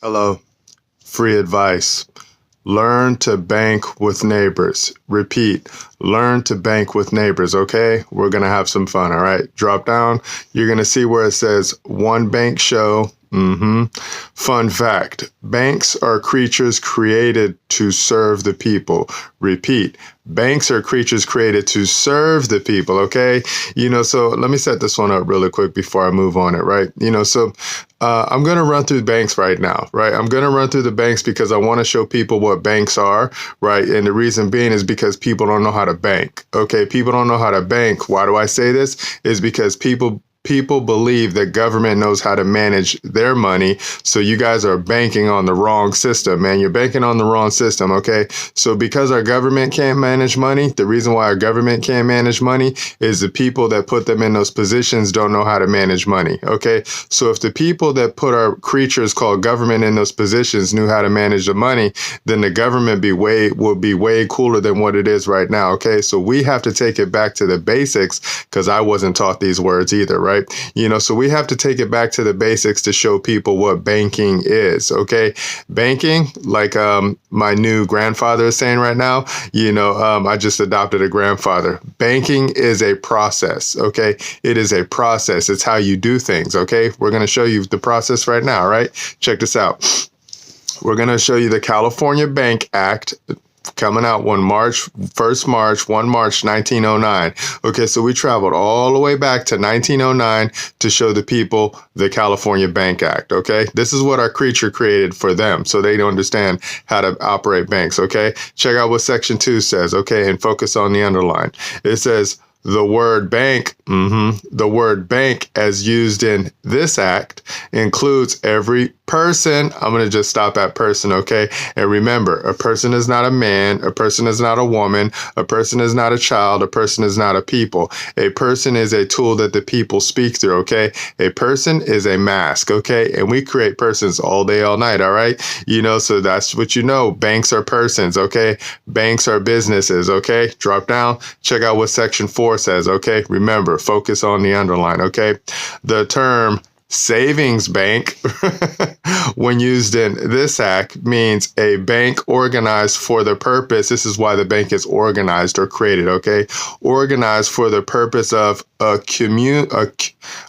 Hello, free advice. Learn to bank with neighbors. Repeat, learn to bank with neighbors, okay? We're going to have some fun, all right? Drop down. You're going to see where it says one bank show. Fun fact, banks are creatures created to serve the people. Repeat, banks are creatures created to serve the people, okay? So let me set this one up really quick before I move on it, right? I'm going to run through banks right now, right? I'm going to run through the banks because I want to show people what banks are, right? And the reason being is because people don't know how to bank, okay? People don't know how to bank. Why do I say this? Is because people believe that government knows how to manage their money. So you guys are banking on the wrong system, man. You're banking on the wrong system, okay? So because our government can't manage money, the reason why our government can't manage money is the people that put them in those positions don't know how to manage money, okay? So if the people that put our creatures called government in those positions knew how to manage the money, then the government would be way cooler than what it is right now, okay? So we have to take it back to the basics because I wasn't taught these words either, right? So we have to take it back to the basics to show people what banking is, okay? Banking, like my new grandfather is saying right now, I just adopted a grandfather. Banking is a process, okay? It is a process. It's how you do things, okay? We're going to show you the process right now, right? Check this out. We're going to show you the California Bank Act coming out 1 March 1909. Okay, so we traveled all the way back to 1909 to show the people the California Bank Act, okay? This is what our creature created for them, so they don't understand how to operate banks, okay? Check out what Section 2 says, okay, and focus on the underline. It says, the word bank, the word bank as used in this act includes every person. I'm going to just stop at person, okay? And remember, a person is not a man, a person is not a woman, a person is not a child, a person is not a people. A person is a tool that the people speak through, okay? A person is a mask, okay? And we create persons all day, all night, all right? So that's what banks are persons, okay? Banks are businesses, okay? Drop down, check out what Section 4 says, okay? Remember, focus on the underline, okay? The term savings bank, when used in this act, means a bank organized for the purpose. This is why the bank is organized or created, okay? Organized for the purpose of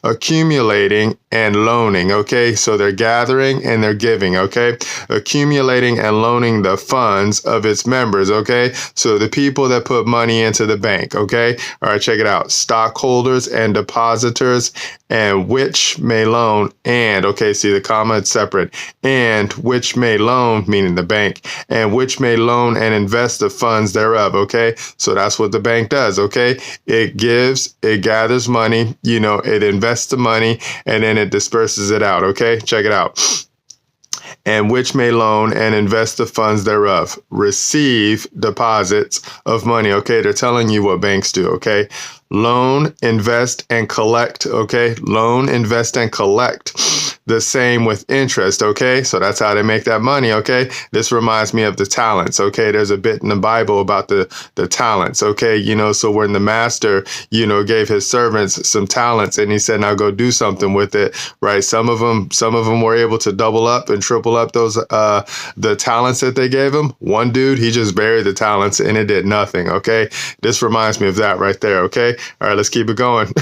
accumulating and loaning, okay? So they're gathering and they're giving, okay? Accumulating and loaning the funds of its members, okay? So the people that put money into the bank, okay? All right, check it out. Stockholders and depositors, and which may loan, and, okay, see the comma, it's separate, and which may loan, meaning the bank, and which may loan and invest the funds thereof, okay? So that's what the bank does, okay? It gives, it gathers money, it invests the money, and then it disperses it out, okay? Check it out. And which may loan and invest the funds thereof. Receive deposits of money, okay? They're telling you what banks do, okay? Loan, invest, and collect, okay? Loan, invest, and collect. The same with interest, okay? So that's how they make that money, okay? This reminds me of the talents, okay? There's a bit in the Bible about the talents, okay? So when the master, gave his servants some talents and he said, now go do something with it, right? Some of them were able to double up and triple up those, the talents that they gave him. One dude, he just buried the talents and it did nothing, okay? This reminds me of that right there, okay? All right, let's keep it going.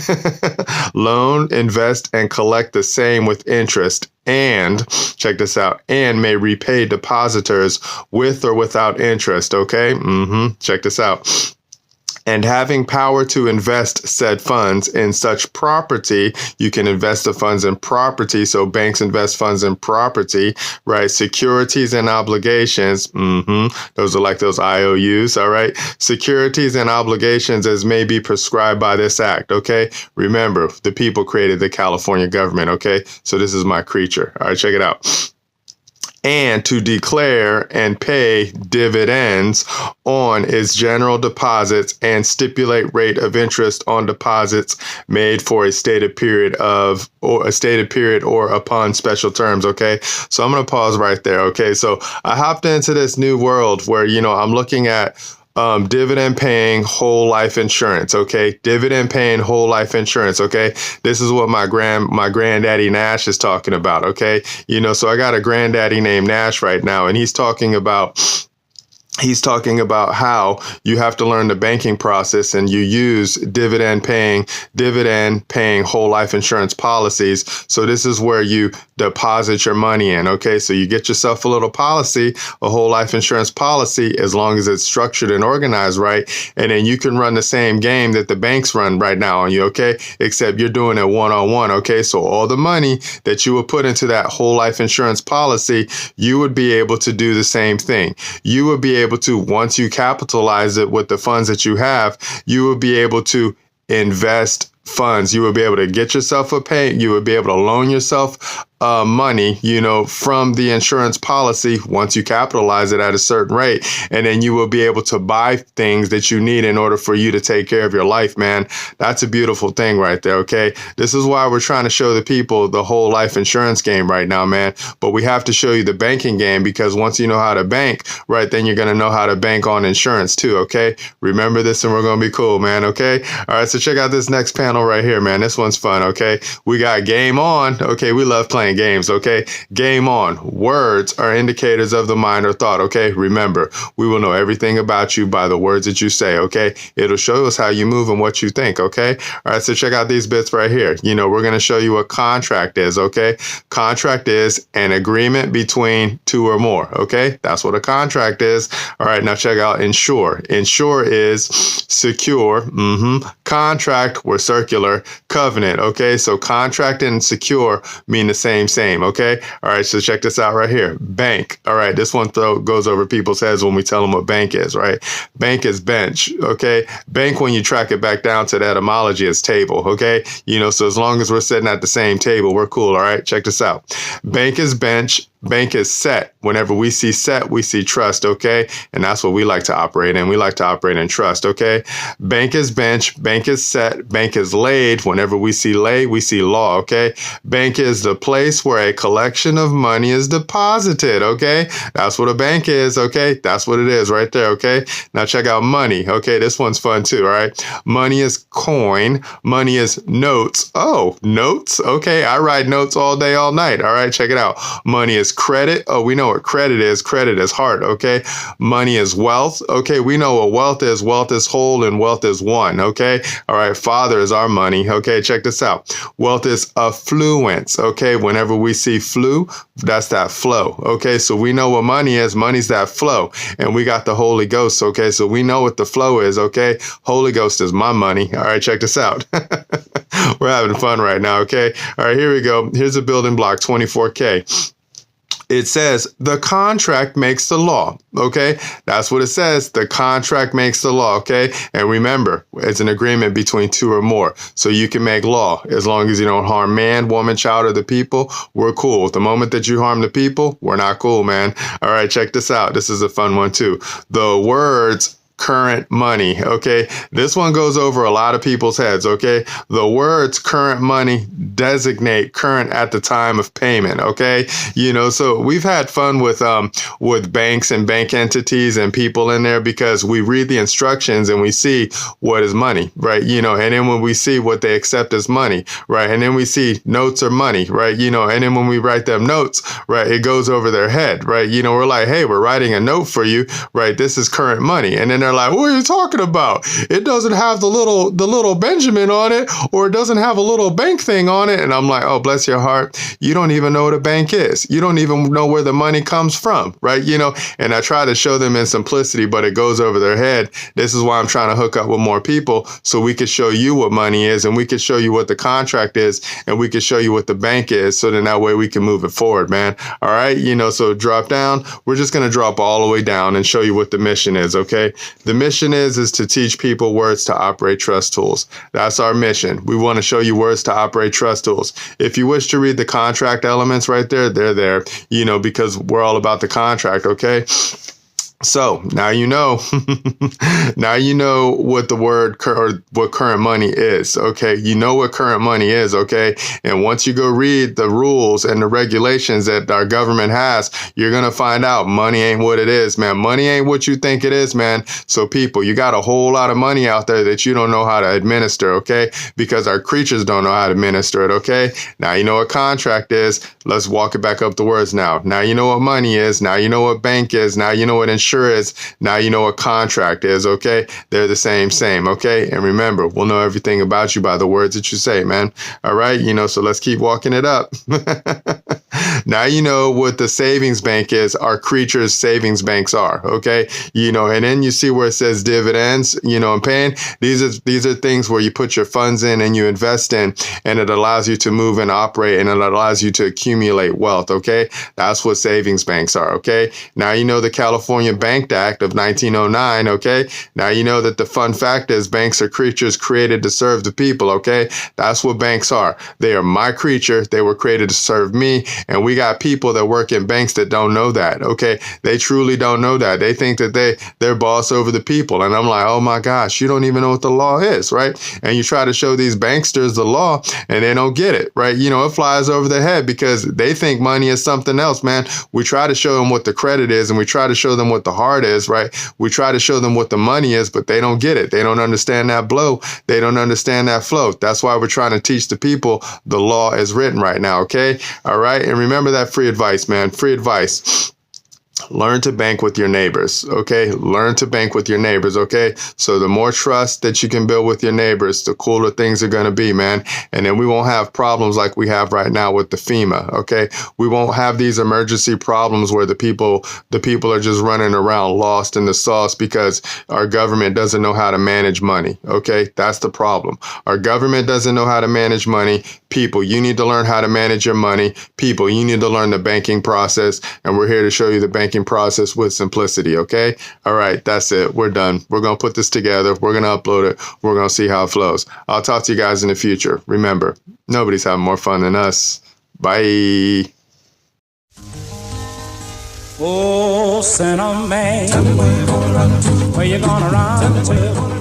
Loan, invest, and collect the same with interest, and, check this out, and may repay depositors with or without interest, okay? Check this out. And having power to invest said funds in such property, you can invest the funds in property. So banks invest funds in property, right? Securities and obligations. Those are like those IOUs, all right? Securities and obligations as may be prescribed by this act, okay? Remember, the people created the California government, okay? So this is my creature. All right, check it out. And to declare and pay dividends on its general deposits and stipulate rate of interest on deposits made for a stated period or upon special terms, okay? So I'm going to pause right there, okay? So I hopped into this new world where, I'm looking at dividend paying whole life insurance. Okay. Dividend paying whole life insurance. Okay. This is what my granddaddy Nash is talking about. Okay. So I got a granddaddy named Nash right now, and he's talking about how you have to learn the banking process, and you use dividend paying whole life insurance policies. So this is where you deposit your money in. Okay. So you get yourself a little policy, a whole life insurance policy, as long as it's structured and organized right. And then you can run the same game that the banks run right now on you. Okay. Except you're doing it one-on-one. Okay. So all the money that you would put into that whole life insurance policy, you would be able to do the same thing. You would be able to, once you capitalize it with the funds that you have, you will be able to invest funds. You will be able to get yourself a pay. You will be able to loan yourself money, from the insurance policy once you capitalize it at a certain rate. And then you will be able to buy things that you need in order for you to take care of your life, man. That's a beautiful thing right there. Okay. This is why we're trying to show the people the whole life insurance game right now, man. But we have to show you the banking game, because once you know how to bank, right, then you're going to know how to bank on insurance too. Okay. Remember this, and we're going to be cool, man. Okay. All right. So check out this next panel right here, man. This one's fun. Okay. We got game on. Okay. We love playing games. Okay. Game on. Words are indicators of the mind or thought. Okay. Remember, we will know everything about you by the words that you say. Okay. It'll show us how you move and what you think. Okay. All right. So check out these bits right here. We're going to show you what contract is. Okay. Contract is an agreement between two or more. Okay. That's what a contract is. All right. Now check out insure. Insure is secure. Contract, we're circular. Covenant. Okay. So contract and secure mean the same. Okay. All right. So check this out right here. Bank. All right. This one goes over people's heads when we tell them what bank is, right? Bank is bench. Okay. Bank, when you track it back down to the etymology, is table. Okay. So as long as we're sitting at the same table, we're cool. All right. Check this out. Bank is bench. Bank is set. Whenever we see set, we see trust. Okay. And that's what we like to operate in. We like to operate in trust. Okay. Bank is bench. Bank is set. Bank is laid. Whenever we see lay, we see law. Okay. Bank is the place where a collection of money is deposited. Okay. That's what a bank is. Okay. That's what it is right there. Okay. Now check out money. Okay. This one's fun too. All right. Money is coin. Money is notes. Oh, notes. Okay. I write notes all day, all night. All right. Check it out. Money is credit. Oh, we know what credit is. Credit is heart. Okay. Money is wealth. Okay. We know what wealth is. Wealth is whole and wealth is one. Okay. All right. Father is our money. Okay. Check this out. Wealth is affluence. Okay. Whenever we see flu, that's that flow. Okay. So we know what money is. Money's that flow. And we got the Holy Ghost. Okay. So we know what the flow is. Okay. Holy Ghost is my money. All right. Check this out. We're having fun right now. Okay. All right. Here we go. Here's a building block, 24K. It says the contract makes the law. Okay. That's what it says. The contract makes the law. Okay. And remember, it's an agreement between two or more. So you can make law as long as you don't harm man, woman, child, or the people. We're cool. The moment that you harm the people, we're not cool, man. All right. Check this out. This is a fun one too. The words current money. Okay. This one goes over a lot of people's heads. Okay. The words current money designate current at the time of payment. Okay. So we've had fun with banks and bank entities and people in there, because we read the instructions and we see what is money, right? And then when we see what they accept as money, right? And then we see notes are money, right? And then when we write them notes, right, it goes over their head, right? We're like, hey, we're writing a note for you, right? This is current money. And then they're like, what are you talking about? It doesn't have the little Benjamin on it, or it doesn't have a little bank thing on it. And I'm like, oh, bless your heart. You don't even know what a bank is. You don't even know where the money comes from, right? And I try to show them in simplicity, but it goes over their head. This is why I'm trying to hook up with more people, so we could show you what money is, and we could show you what the contract is, and we could show you what the bank is. So then that way we can move it forward, man. All right. So drop down. We're just going to drop all the way down and show you what the mission is. Okay. The mission is to teach people words to operate trust tools. That's our mission. We want to show you words to operate trust tools. If you wish to read the contract elements right there, they're there, because we're all about the contract. Okay. So now you know, now you know what the word or what current money is. Okay. You know what current money is. Okay. And once you go read the rules and the regulations that our government has, you're going to find out money ain't what it is, man. Money ain't what you think it is, man. So people, you got a whole lot of money out there that you don't know how to administer. Okay. Because our creatures don't know how to administer it. Okay. Now you know what contract is. Let's walk it back up the words now. Now you know what money is. Now you know what bank is. Now you know what insurance is. Now you know what contract is. Okay. They're the same. Okay. And remember, we'll know everything about you by the words that you say, man. All right. So let's keep walking it up. Now you know what the savings bank is. Our creatures' savings banks are. Okay. And then you see where it says dividends, and paying. These are things where you put your funds in and you invest in, and it allows you to move and operate, and it allows you to accumulate wealth. Okay. That's what savings banks are. Okay. Now you know the California Bank Act of 1909. Okay. Now you know that the fun fact is banks are creatures created to serve the people. Okay. That's what banks are. They are my creature. They were created to serve me. And we got people that work in banks that don't know that. Okay. They truly don't know that. They think that they're boss over the people. And I'm like, oh my gosh, you don't even know what the law is, right? And you try to show these banksters the law and they don't get it, right? It flies over their head because they think money is something else, man. We try to show them what the credit is and we try to show them what the heart is, right? We try to show them what the money is, but they don't get it. They don't understand that blow. They don't understand that flow. That's why we're trying to teach the people the law is written right now. Okay. All right. And remember that free advice, man. Free advice. Learn to bank with your neighbors, okay? Learn to bank with your neighbors, okay? So the more trust that you can build with your neighbors, the cooler things are going to be, man. And then we won't have problems like we have right now with the FEMA, okay? We won't have these emergency problems where the people are just running around lost in the sauce because our government doesn't know how to manage money, okay? That's the problem. Our government doesn't know how to manage money. People, you need to learn how to manage your money. People, you need to learn the banking process, and we're here to show you the banking process with simplicity, okay? All right, that's it. We're done. We're going to put this together. We're going to upload it. We're going to see how it flows. I'll talk to you guys in the future. Remember, nobody's having more fun than us. Bye. Oh, Santa Man, where you gonna run to?